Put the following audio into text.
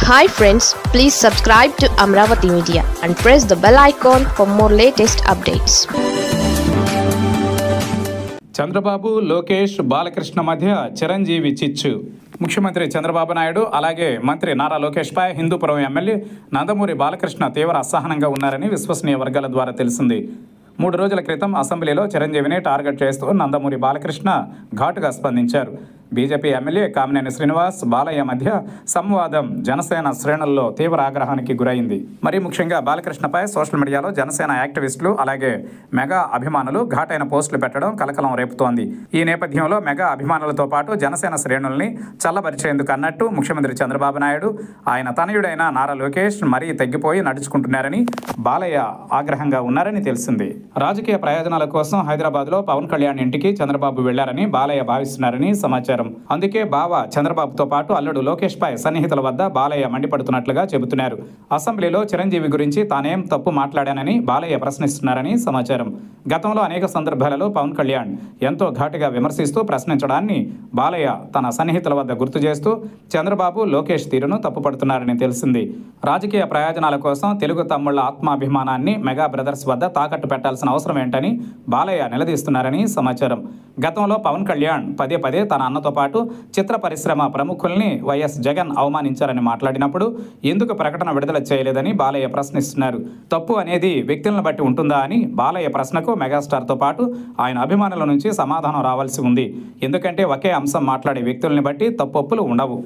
Hi friends, please subscribe to Amravati Media and press the bell icon for more latest updates. Chandrababu Lokesh Balakrishna మధ్య చిరంజీవి చిచ్చు. ముఖ్యమంత్రి చంద్రబాబు నాయుడు అలాగే మంత్రి Nara లోకేష్పై Hindupuram MLA Nandamuri Balakrishna తీవ్ర అసహనంగా ఉన్నారని విశ్వసనీయ వర్గాల ద్వారా తెలిసింది. 3 రోజుల క్రితం అసెంబ్లీలో చిరంజీవిని టార్గెట్ చేస్తూ నందమూరి బాలకృష్ణ ఘాటుగా స్పందించారు. బీజేపీ ఎమ్మెల్యే కామినేని శ్రీనివాస్ బాలయ్య మధ్య సంవాదం జనసేన శ్రేణుల్లో తీవ్ర ఆగ్రహానికి గురైంది. మరీ ముఖ్యంగా బాలకృష్ణపై సోషల్ మీడియాలో జనసేన యాక్టివిస్టులు అలాగే మెగా అభిమానులు ఘాటైన పోస్టులు పెట్టడం కలకలం రేపుతోంది. ఈ నేపథ్యంలో మెగా అభిమానులతో పాటు జనసేన శ్రేణుల్ని చల్లబరిచేందుకు అన్నట్టు ముఖ్యమంత్రి చంద్రబాబు నాయుడు ఆయన తనయుడైన నారా లోకేష్ మరీ తగ్గిపోయి నడుచుకుంటున్నారని బాలయ్య ఆగ్రహంగా ఉన్నారని తెలిసింది. రాజకీయ ప్రయోజనాల కోసం హైదరాబాద్లో పవన్ కళ్యాణ్ ఇంటికి చంద్రబాబు వెళ్లారని బాలయ్య భావిస్తున్నారని సమాచారం. అందుకే బావ చంద్రబాబుతో పాటు అల్లుడు లోకేష్ పై సన్నిహితుల వద్ద బాలయ్య మండిపడుతున్నట్లుగా చెబుతున్నారు. అసెంబ్లీలో చిరంజీవి గురించి తానేం తప్పు మాట్లాడానని బాలయ్య ప్రశ్నిస్తున్నారని సమాచారం. గతంలో అనేక సందర్భాలలో పవన్ కళ్యాణ్ ఎంతో ఘాటుగా విమర్శిస్తూ ప్రశ్నించడాన్ని బాలయ్య తన సన్నిహితుల వద్ద గుర్తు చేస్తూ చంద్రబాబు లోకేష్ తీరును తప్పుపడుతున్నారని తెలిసింది. రాజకీయ ప్రయోజనాల కోసం తెలుగు తమ్ముళ్ల ఆత్మాభిమానాన్ని మెగా బ్రదర్స్ వద్ద తాకట్టు పెట్టాల్సిన అవసరం ఏంటని బాలయ్య నిలదీస్తున్నారని సమాచారం. గతంలో పవన్ కళ్యాణ్ పదే పదే తన అన్నతో పాటు చిత్ర పరిశ్రమ ప్రముఖుల్ని వైఎస్ జగన్ అవమానించారని మాట్లాడినప్పుడు ఎందుకు ప్రకటన విడుదల చేయలేదని బాలయ్య ప్రశ్నిస్తున్నారు. తప్పు అనేది వ్యక్తులను బట్టి ఉంటుందా అని బాలయ్య ప్రశ్నకు మెగాస్టార్తో పాటు ఆయన అభిమానుల నుంచి సమాధానం రావాల్సి ఉంది. ఎందుకంటే ఒకే అంశం మాట్లాడే వ్యక్తుల్ని బట్టి తప్పొప్పులు ఉండవు.